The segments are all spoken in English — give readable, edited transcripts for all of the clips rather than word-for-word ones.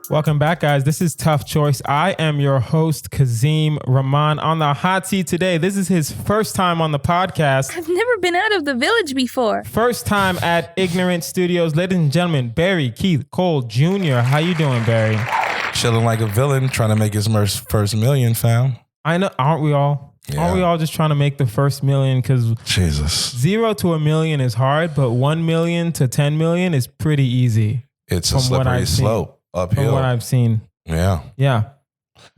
Welcome back, guys. This is Tough Choice. I am your host, Kazeem. Rahman on the hot seat today. This is his first time on the podcast. I've never been out of the village before. First time at Ignorant Studios. Ladies and gentlemen, Barry Keith Cole Jr. How you doing, Barry? Chilling like a villain, trying to make his first million, fam. I know, aren't we all? Yeah. Aren't we all just trying to make the first million? Because Jesus, 0 to $1 million is hard, but 1 million to 10 million is pretty easy. It's a slippery slope. Uphill. From what I've seen. Yeah.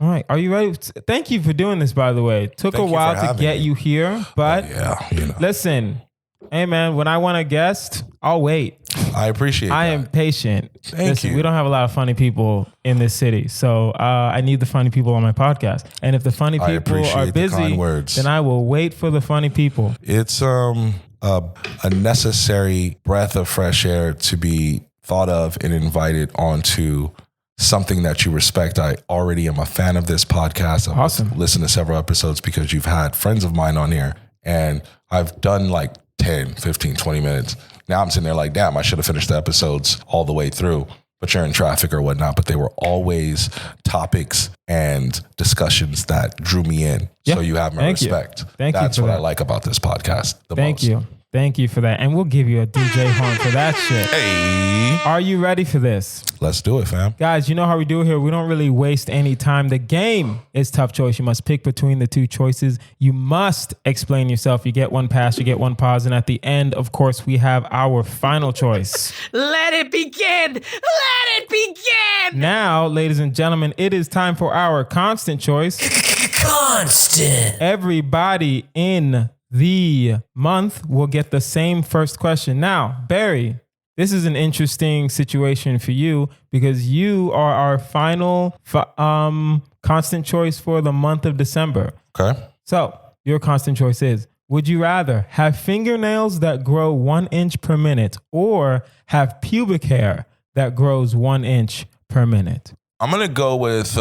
All right. Are you ready? Thank you for doing this, by the way. Took a while to get you here, but listen, hey man, when I want a guest, I'll wait. I appreciate that. I am patient. Thank you. We don't have a lot of funny people in this city, so I need the funny people on my podcast. And if the funny people are busy, then I will wait for the funny people. It's a necessary breath of fresh air to be thought of and invited onto something that you respect. I already am a fan of this podcast. I've listened to several episodes because you've had friends of mine on here, and I've done like 10, 15, 20 minutes. Now I'm sitting there like, damn, I should have finished the episodes all the way through, but you're in traffic or whatnot. But they were always topics and discussions that drew me in. Yeah. So you have my respect. That's what I like about this podcast the most. Thank you for that. And we'll give you a DJ horn for that shit. Hey. Are you ready for this? Let's do it, fam. Guys, you know how we do it here. We don't really waste any time. The game is Tough Choice. You must pick between the two choices. You must explain yourself. You get one pass, you get one pause. And at the end, of course, we have our final choice. Let it begin. Let it begin. Now, ladies and gentlemen, it is time for our constant choice. Constant. Everybody in the month will get the same first question. Now, Barry, this is an interesting situation for you because you are our final constant choice for the month of December. Okay. So your constant choice is, would you rather have fingernails that grow 1 inch per minute or have pubic hair that grows 1 inch per minute? I'm going to go with,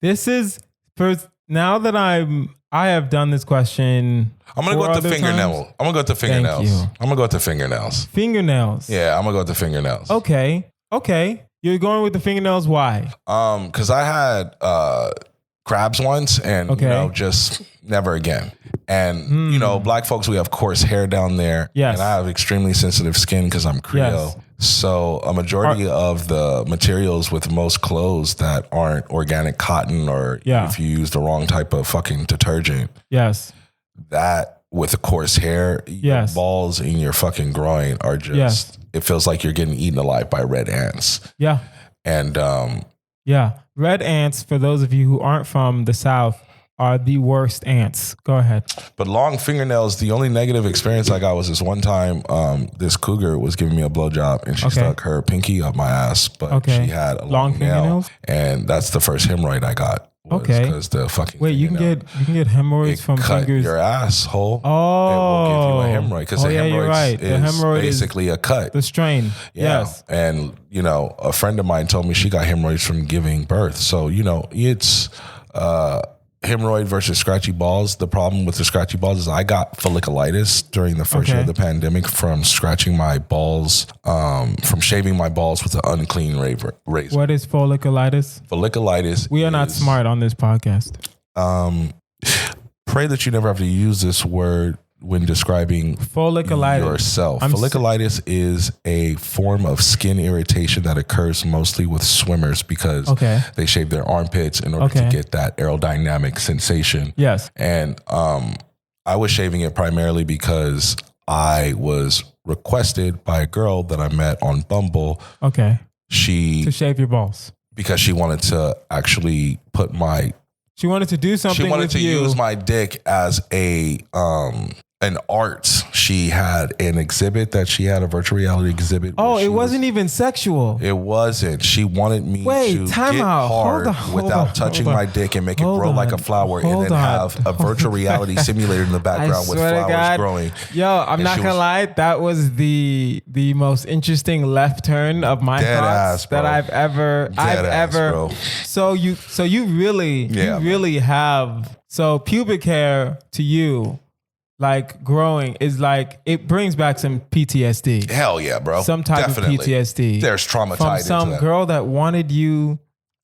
This is, now that I have done this question. I'm going to go with the fingernail. I'm going to go with the fingernails. I'm going to go with the fingernails. Fingernails. Yeah, I'm going to go with the fingernails. Okay. You're going with the fingernails. Why? Because I had crabs once and, just never again. And, black folks, we have coarse hair down there. Yes. And I have extremely sensitive skin because I'm Creole. Yes. So a majority of the materials with most clothes that aren't organic cotton or if you use the wrong type of fucking detergent. Yes. That with the coarse hair, your balls in your fucking groin are just, it feels like you're getting eaten alive by red ants. Yeah. And red ants, for those of you who aren't from the South, are the worst ants. Go ahead. But long fingernails, the only negative experience I got was this one time, this cougar was giving me a blowjob and she stuck her pinky up my ass, but she had a long fingernails. And that's the first hemorrhoid I got. Because the fucking you can get hemorrhoids from fingers. Your asshole. Oh. It will give you a hemorrhoid because the hemorrhoid is basically a cut. The strain. Yeah. Yes. And, a friend of mine told me she got hemorrhoids from giving birth. So, it's hemorrhoid versus scratchy balls. The problem with the scratchy balls is I got folliculitis during the first year of the pandemic from scratching my balls, from shaving my balls with an unclean razor. What is folliculitis? Folliculitis. We are not smart on this podcast. Pray that you never have to use this word when describing folliculitis yourself. Folliculitis is a form of skin irritation that occurs mostly with swimmers because they shave their armpits in order to get that aerodynamic sensation. Yes. And I was shaving it primarily because I was requested by a girl that I met on Bumble. Okay. To shave your balls. Because she wanted to actually put she wanted to do something. She wanted to use my dick as an art. She had an exhibit that she had, a virtual reality exhibit. Oh, it wasn't even sexual. It wasn't. She wanted me to get hard without touching my dick and make it grow like a flower and then have a virtual reality simulator in the background with flowers growing. Yo, I'm not gonna lie. That was the most interesting left turn of my thoughts that I've ever. Bro. So you really have. So pubic hair to you like growing is like it brings back some PTSD. Hell yeah, bro. Some type Definitely. of PTSD. There's trauma from tied into some that. girl that wanted you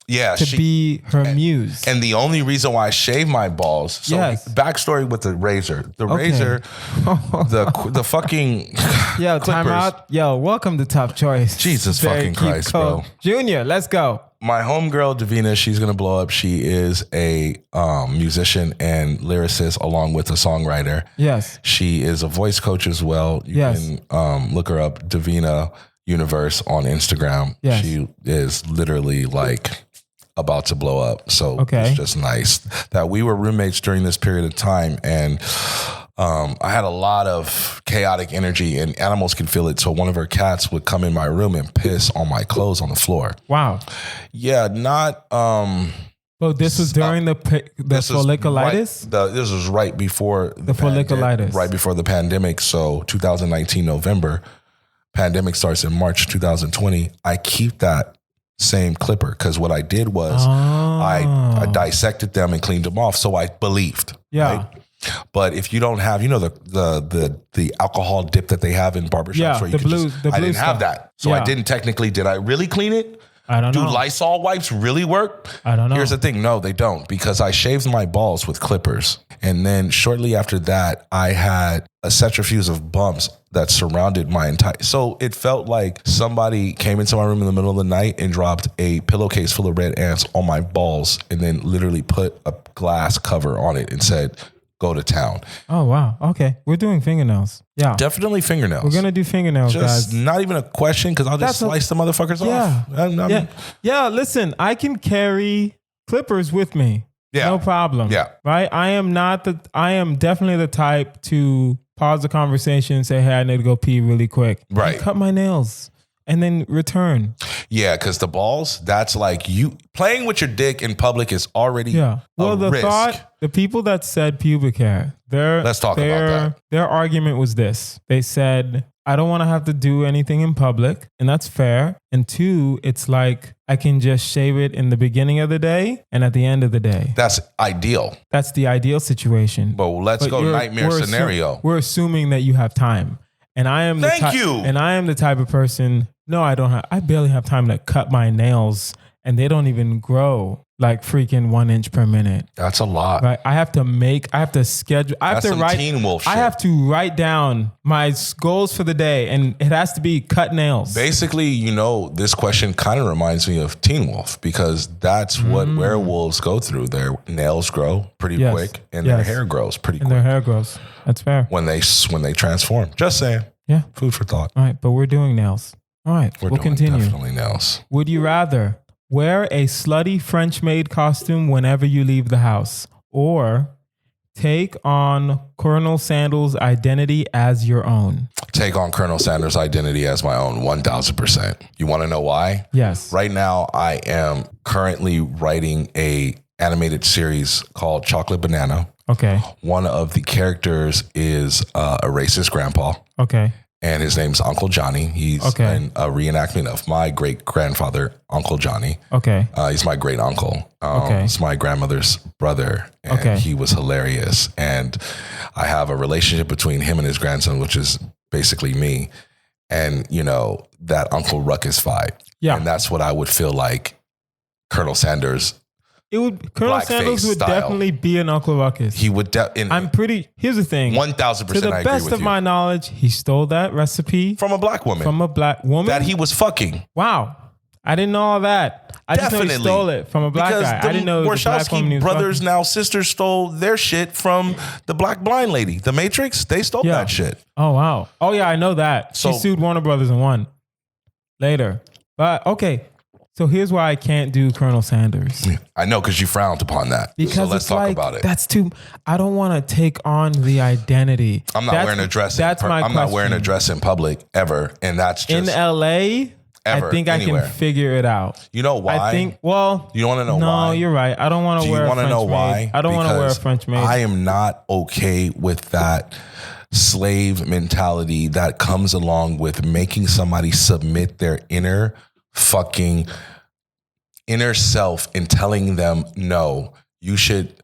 to be her muse. And the only reason why I shave my balls. So backstory with the razor. The razor, the fucking Yo, clippers. time out. Yo, welcome to Top Choice. Jesus fucking Christ, bro. Junior, let's go. My homegirl, Davina, she's going to blow up. She is a musician and lyricist along with a songwriter. Yes. She is a voice coach as well. You can look her up, Davina Universe on Instagram. Yes. She is literally like about to blow up. So it's just nice that we were roommates during this period of time. And I had a lot of chaotic energy and animals can feel it. So one of her cats would come in my room and piss on my clothes on the floor. Wow. Yeah, not... Well, this was during the folliculitis? This was right before the folliculitis. Right before the pandemic. So 2019 November, pandemic starts in March 2020. I keep that same clipper because what I did was I dissected them and cleaned them off. So I believed. Yeah. Right? But if you don't have, you know, the alcohol dip that they have in barbershops, where you I didn't have that. So I didn't technically, did I really clean it? I don't know. Do Lysol wipes really work? I don't know. Here's the thing. No, they don't, because I shaved my balls with clippers. And then shortly after that, I had a centrifuge of bumps that surrounded my entire... So it felt like somebody came into my room in the middle of the night and dropped a pillowcase full of red ants on my balls and then literally put a glass cover on it and said, go to town. Oh, wow. Okay. We're doing fingernails. Yeah. Definitely fingernails. We're going to do fingernails, just guys. Not even a question, because I'll just slice the motherfuckers off. Yeah, listen, I can carry clippers with me. Yeah. No problem. Yeah. Right? I am definitely the type to pause the conversation and say, hey, I need to go pee really quick. Right. And cut my nails and then return. Yeah, because the balls, that's like you playing with your dick in public is already Well, the risk. the people that said pubic hair, let's talk about that. Their argument was this. They said, I don't want to have to do anything in public, and that's fair. And two, it's like I can just shave it in the beginning of the day and at the end of the day. That's ideal. That's the ideal situation. But let's go nightmare scenario. We're assuming that you have time. And I am And I am the type of person, no, I barely have time to cut my nails, and they don't even grow like freaking 1 inch per minute. That's a lot. Right? I have to schedule. I have to write. Teen Wolf shit. I have to write down my goals for the day, and it has to be cut nails. Basically, this question kind of reminds me of Teen Wolf, because that's what werewolves go through. Their nails grow pretty quick, and their hair grows pretty quick. And their hair grows. That's fair. When they transform. Just saying. Yeah. Food for thought. All right, but we're doing nails. All right, we'll continue. Definitely nails. Would you rather wear a slutty French maid costume whenever you leave the house, or take on Colonel Sanders' identity as your own? Take on Colonel Sanders' identity as my own, 1,000%. You want to know why? Yes. Right now, I am currently writing a animated series called Chocolate Banana. Okay. One of the characters is a racist grandpa. Okay. And his name's Uncle Johnny. He's a reenactment of my great-grandfather, Uncle Johnny. Okay. He's my great-uncle. He's my grandmother's brother. And he was hilarious. And I have a relationship between him and his grandson, which is basically me. And, that Uncle Ruckus vibe. Yeah. And that's what I would feel like Colonel Sanders... Colonel Sanders would definitely be an Uncle Ruckus. He would. Here's the thing. 1,000%. To the best of my knowledge, he stole that recipe from a black woman. That he was fucking. Wow, I didn't know all that. I just know he stole it from a black guy. I didn't know the black woman. Brothers, now sisters, stole their shit from the black blind lady, The Matrix. They stole that shit. Oh wow. Oh yeah, I know that. She sued Warner Brothers and won. Later, but okay. So here's why I can't do Colonel Sanders. I know, because you frowned upon that. Because so let's talk about it. That's I don't want to take on the identity. I'm not wearing a dress. I'm not wearing a dress in public ever, and that's just in LA. I think anywhere. I can figure it out. You know why? You want to know why? No, you're right. I don't want to wear. Do you want to know why? I don't want to wear a French maid. I am not okay with that slave mentality that comes along with making somebody submit their inner self and telling them, no, you should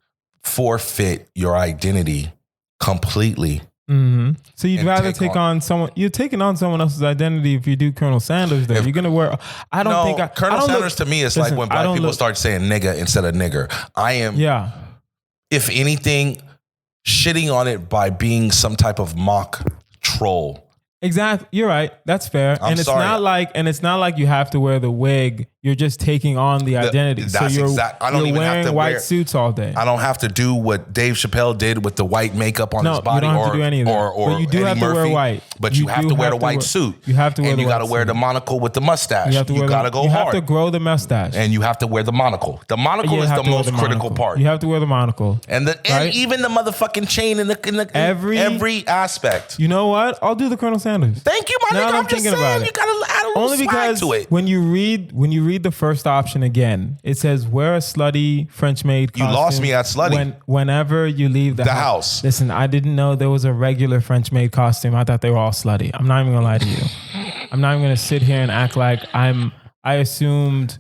forfeit your identity completely So you'd And rather take on someone. You're taking on someone else's identity if you do Colonel Sanders. Though you're gonna wear. I don't think Colonel Sanders to me is listen, like when black people start saying nigga instead of nigger. I am. Yeah. If anything, shitting on it by being some type of mock troll. Exactly. You're right. That's fair. I'm and it's sorry. not like you have to wear the wig. You're just taking on the identity. That's you're I don't even wearing have to white suits all day. I don't have to do what Dave Chappelle did with the white makeup on his body. You don't have to do any of that. Or But you do Eddie have to Murphy, wear white. But you have to wear the white suit. You have to wear and the you got to white wear suit. the monocle with the mustache. You have to You got to go You hard. have to grow the mustache. And you have to wear the monocle. The monocle You is have the to wear most the critical monocle. part. You have to wear the monocle. And even the motherfucking chain in every aspect. You know what? I'll do the Colonel Sanders. Thank you, my Now nigga. that I'm just thinking about saying it. you gotta add a little Only swag because to it. when you read the first option again, it says wear a slutty French maid You costume. lost me at slutty. Whenever you leave the house. Listen, I didn't know there was a regular French maid costume. I thought they were all slutty. I'm not even gonna lie to you. I'm not even gonna sit here and act like I assumed.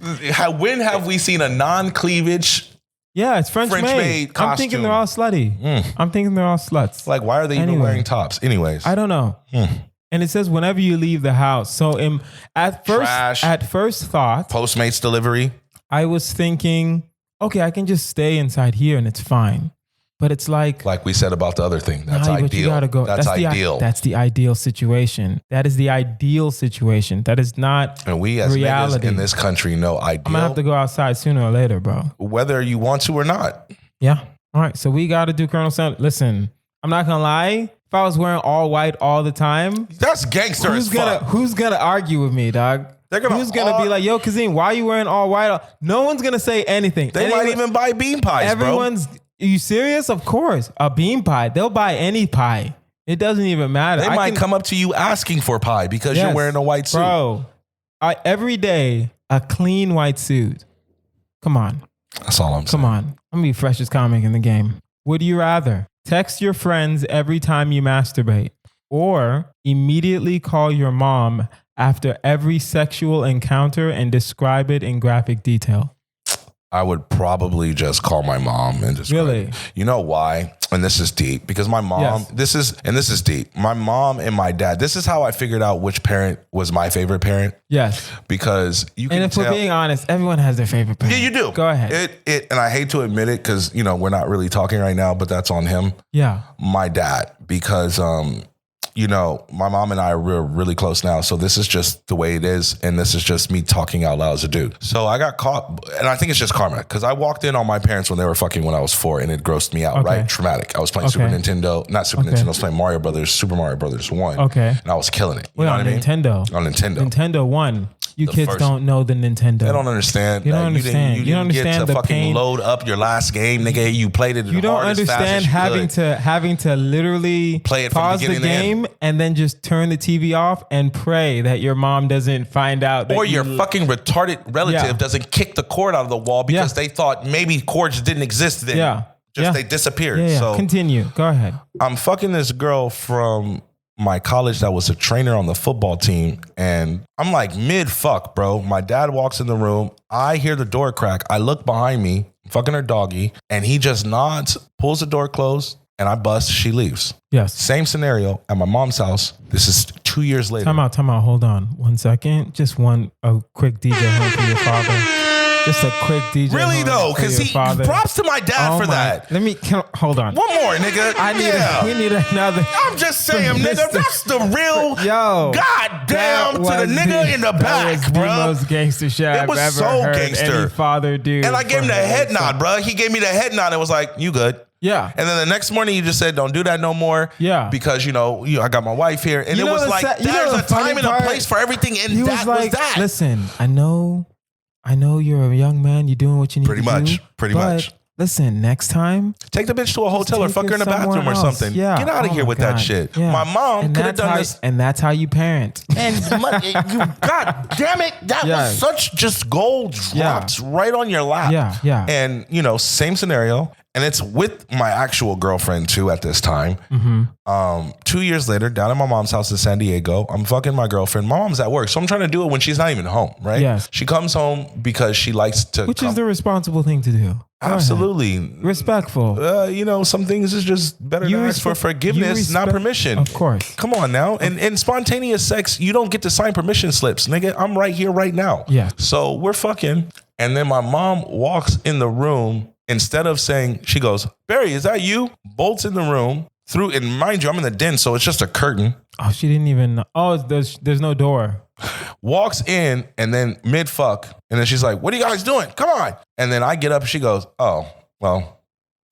When have we seen a non-cleavage? Yeah, it's French maid costume? I'm thinking they're all slutty. I'm thinking they're all sluts. Like, why are they even wearing tops? Anyways, I don't know. And it says whenever you leave the house. So at first thought, Postmates delivery. I was thinking, okay, I can just stay inside here and it's fine. But it's like we said about the other thing. That's but ideal. You gotta go. That's ideal. That's the ideal situation. That is the ideal situation. That is not and we as reality. niggas in this country know ideal. I'm gonna have to go outside sooner or later, bro. Whether you want to or not. Yeah. All right. So we got to do Colonel Sanders. Listen, I'm not gonna lie. If I was wearing all white all the time, that's gangster as fuck. Who's gonna argue with me, dog? Who's gonna be like, yo, Kazeem, why are you wearing all white? No one's gonna say anything. They might even buy bean pies, Are you serious? Of course. A bean pie. They'll buy any pie. It doesn't even matter. They might come up to you asking for pie because you're wearing a white suit. Bro, every day, a clean white suit. Come on. That's all I'm saying. Come on. I'm gonna be freshest comic in the game. Would you rather text your friends every time you masturbate or immediately call your mom after every sexual encounter and describe it in graphic detail? I would probably just call my mom and just really. You know why? And this is deep because my mom. This is deep. My mom and my dad. This is how I figured out which parent was my favorite parent. Yes, because you can. And if we're being honest, everyone has their favorite parent. Yeah, you do. Go ahead. And I hate to admit it because we're not really talking right now, but that's on him. Yeah, my dad because my mom and I are really close now. So this is just the way it is. And this is just me talking out loud as a dude. So I got caught. And I think it's just karma. Because I walked in on my parents when they were fucking when I was 4. And it grossed me out, right? Traumatic. I was playing Super Nintendo. Not Super Nintendo. I was playing Super Mario Brothers 1. Okay. And I was killing it. You know what I mean? Nintendo. On Nintendo. Nintendo 1. You kids don't know the Nintendo. They don't understand. You don't understand. You didn't get to the fucking pain. load up your last game, nigga. You played it. You don't understand having to literally play it pause the game and then just turn the TV off and pray that your mom doesn't find out. That or your fucking retarded relative doesn't kick the cord out of the wall because they thought maybe cords didn't exist then. Yeah. They disappeared. Yeah. So continue. Go ahead. I'm fucking this girl from my college that was a trainer on the football team. And I'm like mid fuck, bro. My dad walks in the room. I hear the door crack. I look behind me, fucking her doggy. And he just nods, pulls the door closed, and I bust. She leaves. Yes. Same scenario at my mom's house. This is 2 years later. Time out. Hold on 1 second. Just a quick DJ home for your father. Just a quick DJ. Really though, because he props to my dad for that. Hold on. One more, nigga. We need another. I'm just saying, nigga. That's the real. Yo. Goddamn to the nigga in the back, bro. That was the most gangster shit I've ever heard any father do. And I gave him the head nod, bro. He gave me the head nod and was like, "You good?" Yeah. And then the next morning, you just said, "Don't do that no more." Yeah. Because I got my wife here, and it was like there's a time and a place for everything, and that was that. Listen, I know you're a young man. You're doing what you need to do. Pretty much. Listen, next time, take the bitch to a hotel or fuck her in the bathroom or something. Yeah. Get out of here with that shit. Yeah. My mom could have done this. And that's how you parent. And God damn it. That was such just gold drops right on your lap. Yeah. And, same scenario. And it's with my actual girlfriend too at this time. Mm-hmm. 2 years later, down at my mom's house in San Diego, I'm fucking my girlfriend. My mom's at work, so I'm trying to do it when she's not even home, right? Yes. She comes home because she likes to Which is the responsible thing to do. Absolutely. Respectful. You know, some things is just better to ask for forgiveness, not permission. Of course. Come on now. And spontaneous sex, you don't get to sign permission slips. Nigga, I'm right here right now. Yeah. So we're fucking. And then my mom walks in the room. Instead of saying, she goes, Barry, is that you? Bolts in the room. Through, and mind you, I'm in the den, so it's just a curtain. Oh, she didn't even know. Oh, there's no door. Walks in and then mid fuck. And then she's like, what are you guys doing? Come on. And then I get up and she goes, oh, well,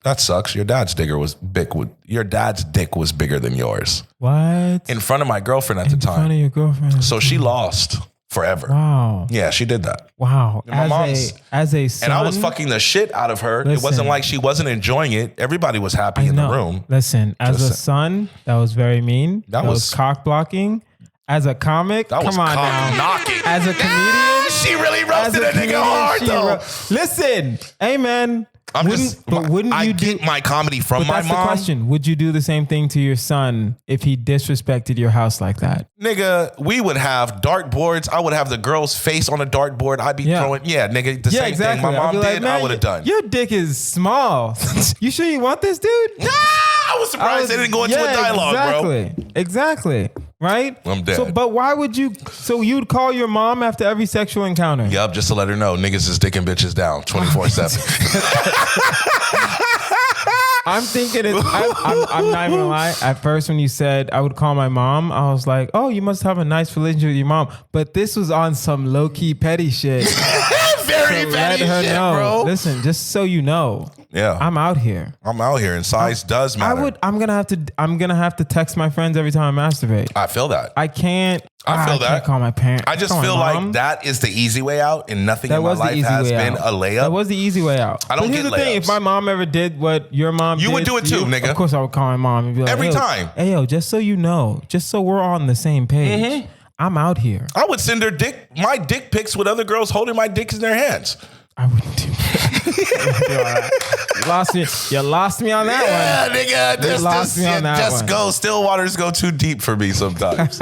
that sucks. Your dad's dick was bigger than yours. What? In front of my girlfriend at the time. In front of your girlfriend. So she lost forever. Wow. Yeah, she did that. Wow. As a son. And I was fucking the shit out of her. Listen, it wasn't like she wasn't enjoying it. Everybody was happy in the room. Listen, as a son, that was very mean. That was cock blocking. As a comic, come on now. Knocking. As a comedian, she really roasted a nigga hard though. Listen, hey man. Wouldn't you get my comedy from my that's mom? The question. Would you do the same thing to your son if he disrespected your house like that? Nigga, we would have dartboards. I would have the girl's face on a dartboard. I'd be throwing, nigga, the same thing my mom did, I would have done. Your dick is small. You sure you want this, dude? Nah, I was surprised they didn't go into a dialogue, bro. Exactly. Right? I'm dead. So, but why would you? So you'd call your mom after every sexual encounter? Yup, just to let her know niggas is dicking bitches down 24/7. I'm thinking I'm not even gonna lie. At first, when you said I would call my mom, I was like, oh, you must have a nice relationship with your mom. But this was on some low key petty shit. Very petty shit, bro. Listen, just so you know. Yeah, I'm out here. And size does matter. I'm gonna have to text my friends every time I masturbate. I feel that. I can't. I can't call my parents. I just feel like that is the easy way out, and nothing in my life has been a layup. That was the easy way out. I don't get layups. Thing, if my mom ever did what your mom did, you would do it too, nigga. Of course, I would call my mom and be like, every time. Hey, yo, just so you know, just so we're on the same page, I'm out here. I would send her my dick pics with other girls holding my dicks in their hands. I wouldn't do that. You lost me on that one. Yeah, nigga. Still waters go too deep for me sometimes.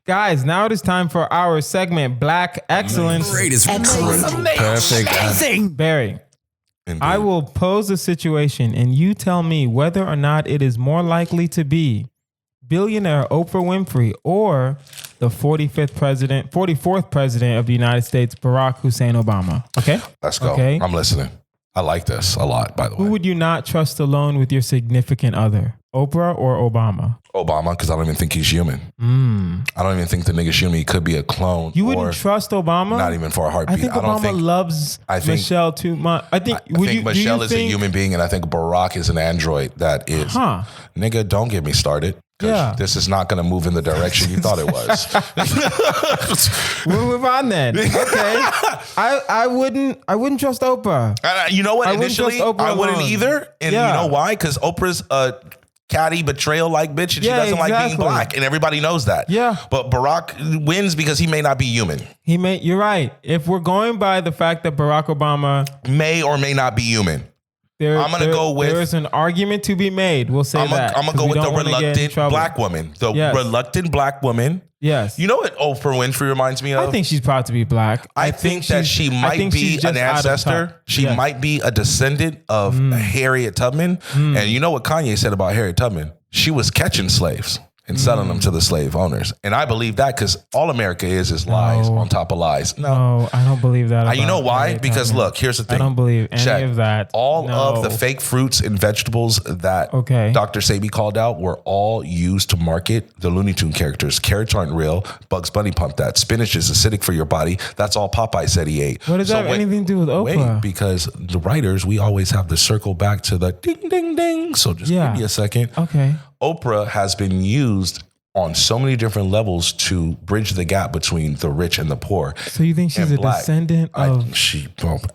Guys, now it is time for our segment, Black Excellence. Perfect. Amazing. Barry, indeed. I will pose a situation and you tell me whether or not it is more likely to be billionaire Oprah Winfrey or the 44th president of the United States, Barack Hussein Obama. Okay? Let's go. Okay. I'm listening. I like this a lot, by the way. Who would you not trust alone with your significant other? Oprah or Obama? Obama, because I don't even think he's human. I don't even think the nigga's human. He could be a clone. You wouldn't trust Obama? Not even for a heartbeat. I think Obama loves Michelle too much. I think Michelle is a human being, and I think Barack is an android that is. Nigga, don't get me started. Yeah. This is not going to move in the direction you thought it was. We'll move on then. Okay. I wouldn't trust Oprah. You know what? Initially, I wouldn't either. And you know why? Because Oprah's a catty betrayal-like bitch, and she doesn't like being black, and everybody knows that. Yeah. But Barack wins because he may not be human. You're right. If we're going by the fact that Barack Obama may or may not be human. I'm going to go with... There's an argument to be made. We'll say that. I'm going to go with the reluctant black woman. The reluctant black woman. Yes. You know what Oprah Winfrey reminds me of? I think she's proud to be black. I think that she might be an ancestor. She might be a descendant of Harriet Tubman. And you know what Kanye said about Harriet Tubman? She was catching slaves and selling them to the slave owners. And I believe that because all America is lies on top of lies. No, I don't believe that. You know why? Because look, here's the thing. I don't believe any of that. All of the fake fruits and vegetables that Dr. Sebi called out were all used to market the Looney Tune characters. Carrots aren't real. Bugs Bunny pumped that. Spinach is acidic for your body. That's all Popeye said he ate. What does that have anything to do with Oprah? Wait, because the writers, we always have to circle back to the ding, ding, ding. So just give me a second. Okay. Oprah has been used on so many different levels to bridge the gap between the rich and the poor. So you think she's a descendant of...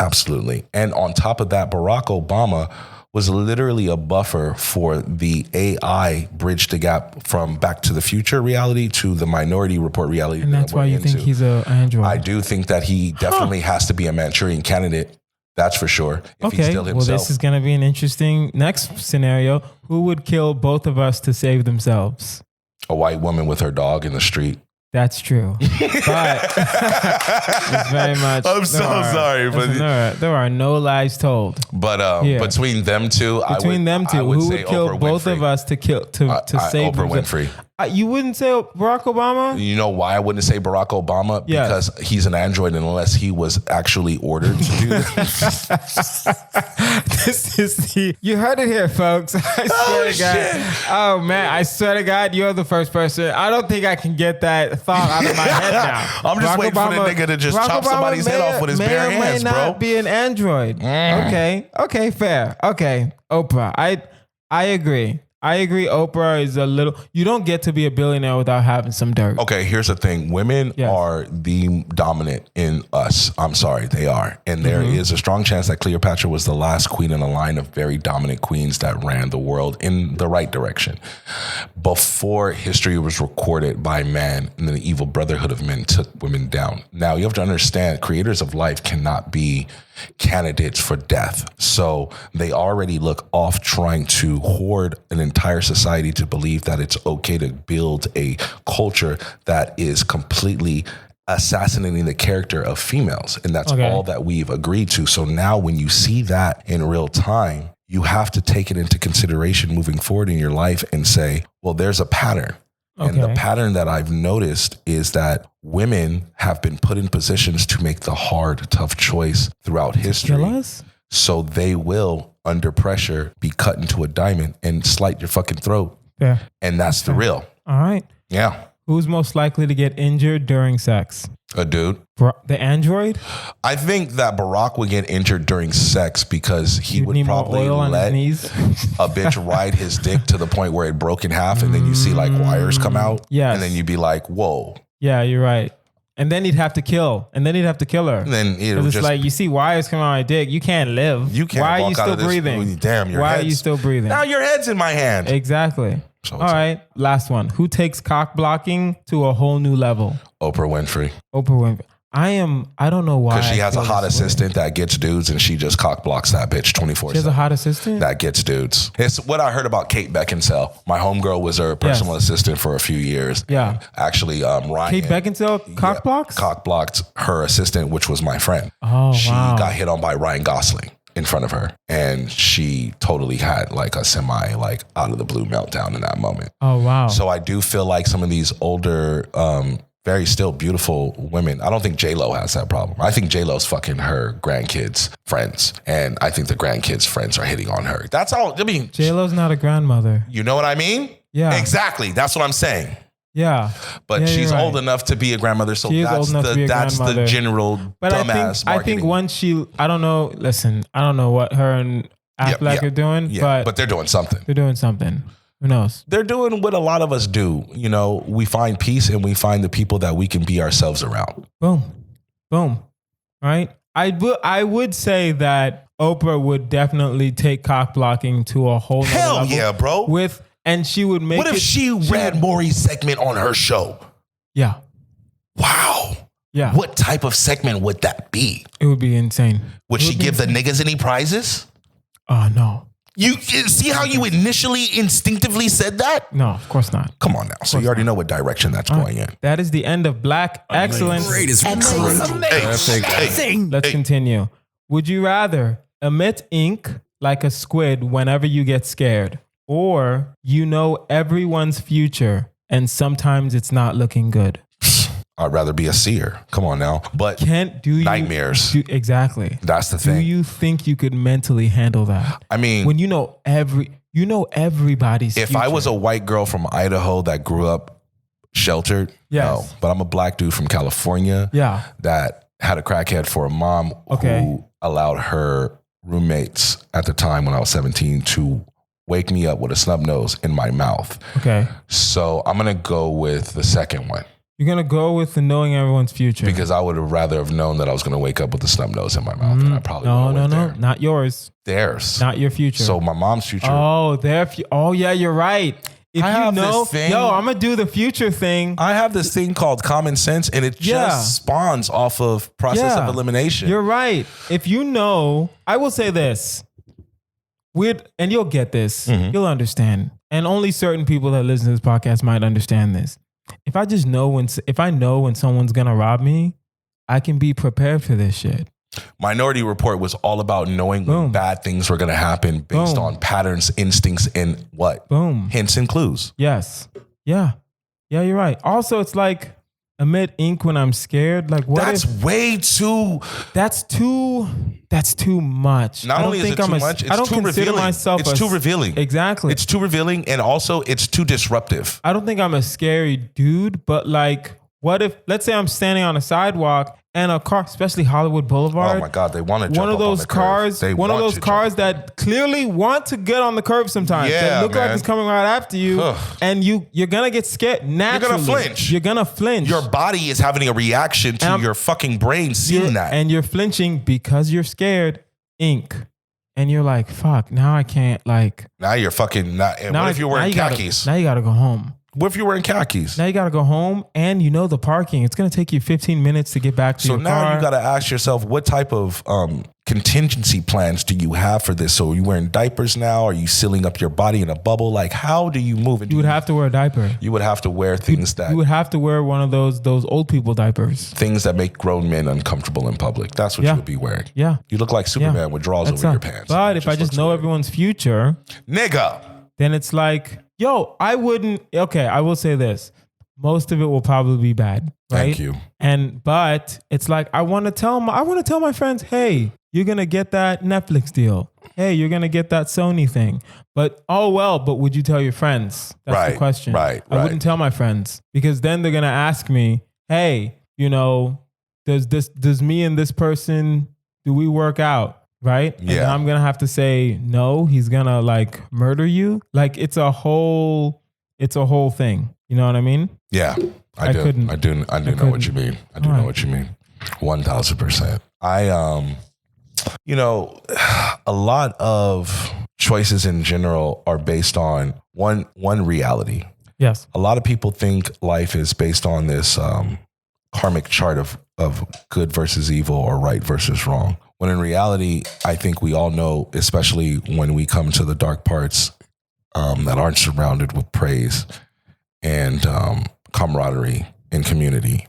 Absolutely. And on top of that, Barack Obama was literally a buffer for the AI bridge the gap from Back to the Future reality to the Minority Report reality. And that's why you think he's an android? I do think that he definitely has to be a Manchurian candidate. That's for sure. If he's still himself. Well, this is going to be an interesting next scenario. Who would kill both of us to save themselves? A white woman with her dog in the street. That's true. But it's very much. I'm so sorry, but there are no lies told. But between them two, I would who say would kill Oprah both Winfrey. of us to save Oprah Winfrey. You wouldn't say Barack Obama? You know why I wouldn't say Barack Obama? Yes. Because he's an android unless he was actually ordered to do this. This is you heard it here, folks. I swear to God. Shit. Oh man, I swear to God, you're the first person. I don't think I can get that thought out of my head now. I'm just waiting for the nigga to just chop somebody's head off with his bare hands, may bro. not be an android. Okay, fair. Okay, Oprah. I agree. Oprah is a little. You don't get to be a billionaire without having some dirt. Okay, here's the thing. Women are the dominant in us. I'm sorry, they are. And there is a strong chance that Cleopatra was the last queen in a line of very dominant queens that ran the world in the right direction. Before history was recorded by man and the evil brotherhood of men took women down. Now, you have to understand, creators of life cannot be candidates for death. So they already look off trying to hoard an entire society to believe that it's okay to build a culture that is completely assassinating the character of females. And that's all that we've agreed to. So now when you see that in real time, you have to take it into consideration moving forward in your life and say, well, there's a pattern. And the pattern that I've noticed is that women have been put in positions to make the hard, tough choice throughout history. So they will, under pressure, be cut into a diamond and slit your fucking throat. Yeah. And that's the real. All right. Yeah. Who's most likely to get injured during sex? A dude. The android? I think that Barack would get injured during sex because he would probably let a bitch ride his dick to the point where it broke in half and then you see like wires come out. Yes. And then you'd be like, whoa. Yeah, you're right. And then he'd have to kill. And then he'd have to kill her. And then it's just like, you see wires come out of my dick. You can't live. You can't. Why walk are you still out of this, breathing? Damn, Why are you still breathing? Now your head's in my hand. Exactly. So all right. Last one. Who takes cock blocking to a whole new level? Oprah Winfrey. Oprah Winfrey. I don't know why. Because she has a hot assistant that gets dudes and she just cock blocks that bitch 24/7. She has a hot assistant? That gets dudes. It's what I heard about Kate Beckinsale. My homegirl was her personal assistant for a few years. Yeah. Actually, Ryan. Kate Beckinsale cock blocks? Cock blocked her assistant, which was my friend. Oh, she wow. got hit on by Ryan Gosling in front of her. And she totally had like a semi like out of the blue meltdown in that moment. Oh, wow. So I do feel like some of these older, very still beautiful women. I don't think J-Lo has that problem. I think J-Lo's fucking her grandkids' friends. And I think the grandkids' friends are hitting on her. That's all. I mean, J-Lo's not a grandmother. You know what I mean? Yeah. Exactly. That's what I'm saying. Yeah. But she's old enough to be a grandmother. So that's the general dumbass marketing. I think once I don't know, listen, I don't know what her and Affleck are doing. Yeah, but they're doing something. They're doing something. Who knows? They're doing what a lot of us do. You know, we find peace and we find the people that we can be ourselves around. Boom. Boom. Right? I would say that Oprah would definitely take cock blocking to a whole nother level. Hell yeah, bro. And she would make What if she read Maury's segment on her show? Yeah. Wow. Yeah. What type of segment would that be? It would be insane. Would she give the niggas any prizes? Oh, no. You see how you initially instinctively said that? No, of course not. Come on now. So you already know what direction that's going in. That is the end of Black Excellence. Amazing. Let's continue. Would you rather emit ink like a squid whenever you get scared, or you know everyone's future and sometimes it's not looking good? I'd rather be a seer. Come on now. But nightmares. Exactly. That's the thing. Do you think you could mentally handle that? I mean, when you know everybody's if future. I was a white girl from Idaho that grew up sheltered, no. But I'm a black dude from California that had a crackhead for a mom who allowed her roommates at the time when I was 17 to wake me up with a snub nose in my mouth. Okay. So I'm going to go with the second one. You're going to go with the knowing everyone's future. Because I would have rather have known that I was going to wake up with a snub nose in my mouth. And I probably No, not yours. Theirs. Not your future. So my mom's future. Oh, yeah, you're right. If I have this thing. I'm going to do the future thing. I have this thing called common sense, and it just spawns off of process of elimination. You're right. If you know, I will say this. And you'll get this. You'll understand. And only certain people that listen to this podcast might understand this. if I know when someone's gonna rob me, I can be prepared for this shit. Minority Report was all about knowing when bad things were going to happen based on patterns, instincts, and what? Boom. Hints and clues. Yes. Yeah. Yeah, you're right. Also, it's like emit ink when I'm scared. Like, what? That's way too. That's too much. Not only is it too much, it's too revealing. It's too revealing. Exactly. It's too revealing, and also it's too disruptive. I don't think I'm a scary dude, but like, what if, let's say I'm standing on a sidewalk and a car, especially Hollywood Boulevard. Oh my God, they want to jump one of those on the cars, curb. one of those cars that clearly want to get on the curb sometimes. Yeah, that look man. like it's coming right after you, and you're gonna get scared naturally. You're gonna flinch. Your body is having a reaction to your fucking brain seeing that, and you're flinching because you're scared. Ink. And you're like, fuck, now I can't like. Now you're fucking not. What if you're wearing khakis? Now you gotta go home. What if you're wearing khakis? Now you got to go home, and you know the parking. It's going to take you 15 minutes to get back to your car. So now you got to ask yourself, what type of contingency plans do you have for this? So are you wearing diapers now? Are you sealing up your body in a bubble? Like, how do you move? You would have to wear a diaper. You would have to wear things that... You would have to wear one of those old people diapers. Things that make grown men uncomfortable in public. That's what you would be wearing. Yeah. You look like Superman with drawers over your pants. But if I just know everyone's future... Nigga! Then it's like... Yo, I wouldn't. Okay, I will say this: most of it will probably be bad, right? Thank you. But it's like I want to tell my friends, hey, you're gonna get that Netflix deal. Hey, you're gonna get that Sony thing. But but would you tell your friends? That's the question. Right. I wouldn't tell my friends because then they're gonna ask me, hey, does me and this person, do we work out? Right? Yeah. And I'm going to have to say, no, he's going to like murder you. Like it's a whole thing. You know what I mean? Yeah, I do know what you mean. I do know what you mean. 1,000%. A lot of choices in general are based on one reality. Yes. A lot of people think life is based on this karmic chart of good versus evil or right versus wrong. When in reality, I think we all know, especially when we come to the dark parts that aren't surrounded with praise and camaraderie and community,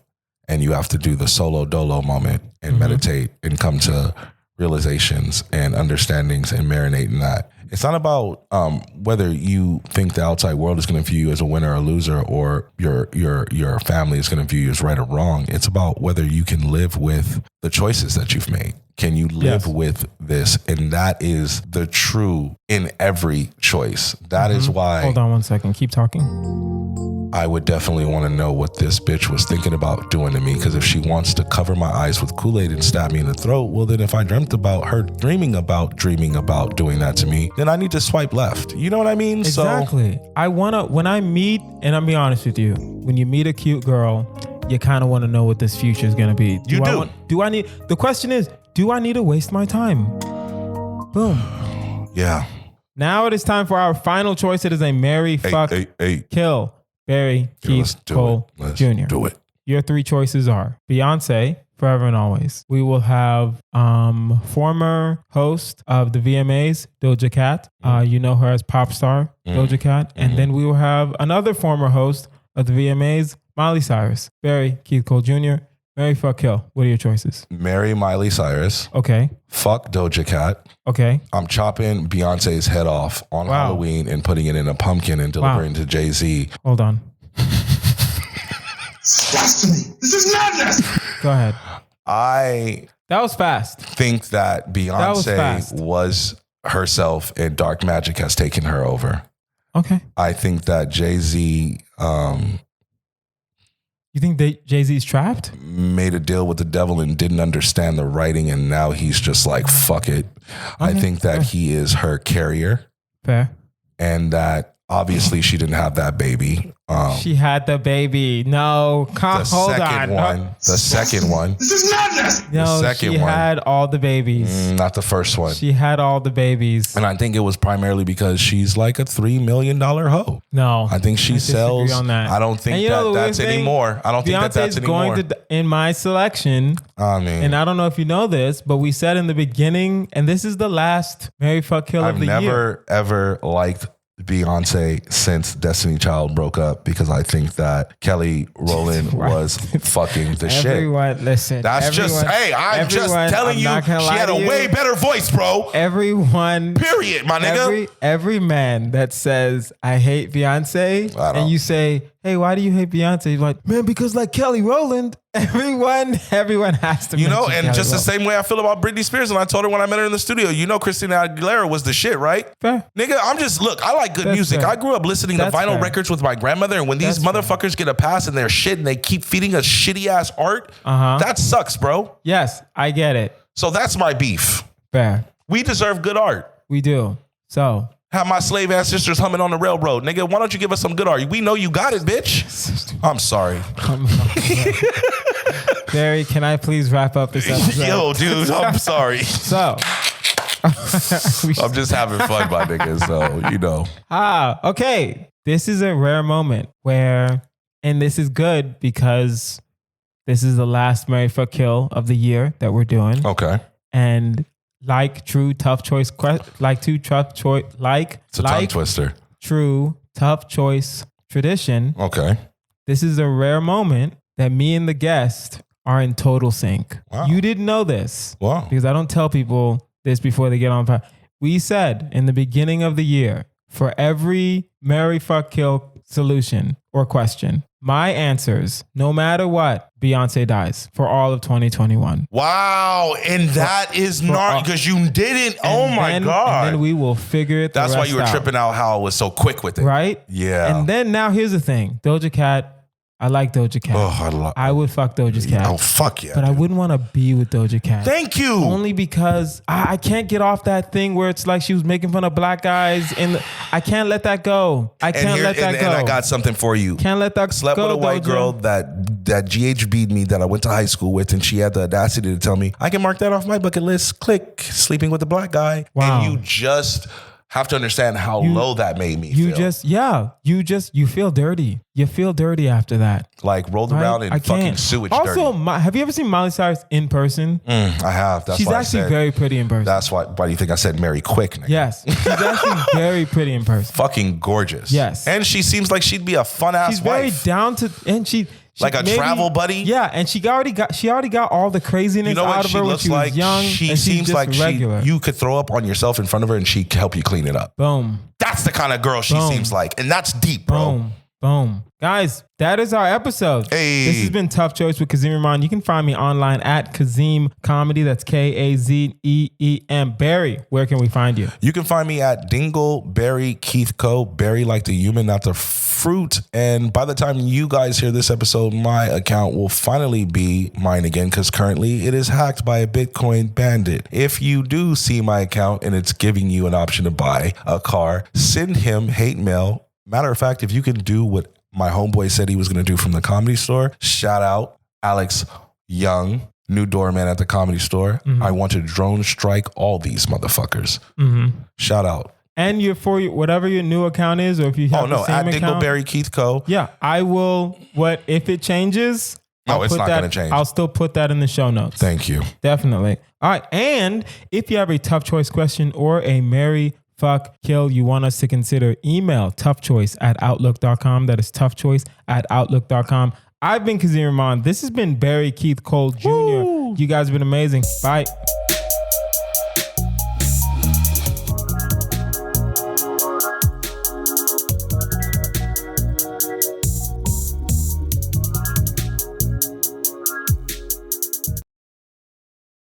and you have to do the solo dolo moment and meditate and come to realizations and understandings and marinate in that. It's not about whether you think the outside world is going to view you as a winner or a loser, or your family is going to view you as right or wrong. It's about whether you can live with the choices that you've made. Can you live with this? And that is the true in every choice. That is why... Hold on one second. Keep talking. I would definitely want to know what this bitch was thinking about doing to me, because if she wants to cover my eyes with Kool-Aid and stab me in the throat, well, then if I dreamt about her dreaming about doing that to me, then I need to swipe left. You know what I mean? Exactly. When I meet, and I'll be honest with you, when you meet a cute girl, you kind of want to know what this future is going to be. The question is, do I need to waste my time? Boom. Yeah. Now it is time for our final choice. It is a marry, fuck, kill. Barry Keith Cole Jr. Do it. Your three choices are Beyonce, Forever and Always. We will have former host of the VMAs, Doja Cat. You know her as pop star, Doja Cat. And then we will have another former host of the VMAs, Miley Cyrus. Barry Keith Cole Jr., marry, fuck, kill. What are your choices? Marry Miley Cyrus. Okay. Fuck Doja Cat. Okay. I'm chopping Beyonce's head off on Halloween and putting it in a pumpkin and delivering to Jay-Z. Hold on. Blasphemy! This is madness! Go ahead. That was fast. Think that Beyonce was herself and dark magic has taken her over. Okay. I think that Jay-Z... You think Jay-Z's trapped? Made a deal with the devil and didn't understand the writing, and now he's just like, fuck it. Okay. I think that he is her carrier. Fair. And that obviously she didn't have that baby. She had the baby. No, hold on. The second one. This is madness. No, she had all the babies. Not the first one. She had all the babies. And I think it was primarily because she's like a $3 million hoe. No. I think she sells. On that. I don't think that's anymore. I don't think that's anymore. In my selection, and I don't know if you know this, but we said in the beginning, and this is the last marry, fuck, kill of the year. I've never, ever liked Beyonce since Destiny Child broke up because I think that Kelly Rowland was fucking the shit. Everyone, listen. That's just, hey, I'm just telling you, she had a way better voice, bro. Everyone. Period, my nigga. Every man that says, I hate Beyonce, and you say, hey, why do you hate Beyonce? He's like, man, because like Kelly Rowland, everyone has to, you know, and Kelly just Rowland. the same way I feel about Britney Spears. And I told her when I met her in the studio, you know, Christina Aguilera was the shit, right? Fair. Nigga, I'm just, look, I like good music. Fair. I grew up listening to vinyl records with my grandmother. And when these motherfuckers get a pass and they're shit and they keep feeding us shitty ass art, that sucks, bro. Yes, I get it. So that's my beef. Fair. We deserve good art. We do. So. Have my slave ancestors humming on the railroad. Nigga, why don't you give us some good art? We know you got it, bitch. I'm sorry. Barry, can I please wrap up this episode? Yo, dude, I'm sorry. So. I'm just having fun, my nigga. So, you know. Okay. This is a rare moment where, and this is good because this is the last Marry Fuck Kill of the year that we're doing. Okay. And like true tough choice, it's a tongue twister. True tough choice tradition. Okay. This is a rare moment that me and the guest are in total sync. Wow. You didn't know this. Wow. Because I don't tell people this before they get on. We said in the beginning of the year, for every Marry Fuck Kill solution or question, my answers, no matter what, Beyonce dies for all of 2021. Wow. And that is not because you didn't. Oh my God. And then we will figure it That's why you were tripping out how it was so quick with it. Right? Yeah. And then now here's the thing. Doja Cat. I like Doja Cat. Oh, I would fuck Doja Cat. Oh, fuck yeah. But dude, I wouldn't want to be with Doja Cat. Thank you. Only because I can't get off that thing where it's like she was making fun of black guys. I can't let that go. I can't let that go. And I got something for you. Can't let that Slept go, with a white Doja. girl that GHB'd me that I went to high school with, and she had the audacity to tell me, I can mark that off my bucket list. Click. Sleeping with a black guy. Wow. And you just have to understand how low that made me feel. You feel dirty. You feel dirty after that. Like rolled around in fucking sewage also, dirty. have you ever seen Miley Cyrus in person? I have. That's She's why actually I said, very pretty in person. That's why do you think I said marry quick? Nigga? Yes. She's actually very pretty in person. Fucking gorgeous. Yes. And she seems like she'd be a fun ass She's very wife. down to, and she like a travel buddy. Yeah, and she already got all the craziness You know what out of she her when looks she was like? young. She and seems she's like just regular. you could throw up on yourself in front of her and she'd help you clean it up. Boom. That's the kind of girl she seems like. And that's deep, bro. Boom. Boom. Guys, that is our episode. Hey. This has been Tough Choice with Kazeem Rahman. You can find me online at Kazeem Comedy. That's Kazeem. Barry, where can we find you? You can find me at Dingleberry Keith Co. Berry like the human, not the fruit. And by the time you guys hear this episode, my account will finally be mine again because currently it is hacked by a Bitcoin bandit. If you do see my account and it's giving you an option to buy a car, send him hate mail. Matter of fact, if you can do what my homeboy said he was going to do from the Comedy Store, shout out Alex Young, new doorman at the Comedy Store. Mm-hmm. I want to drone strike all these motherfuckers. Mm-hmm. Shout out. And whatever your new account is, or if you have the same at account, Dingleberry Keith Co. Yeah, I will. If it changes? No, it's not going to change. I'll still put that in the show notes. Thank you. Definitely. All right. And if you have a tough choice question or a Marry Fuck Kill you want us to consider, email toughchoice@outlook.com. That is toughchoice@outlook.com. I've been Kazeem Rahman. This has been Barry Keith Cole Jr. You guys have been amazing. Bye.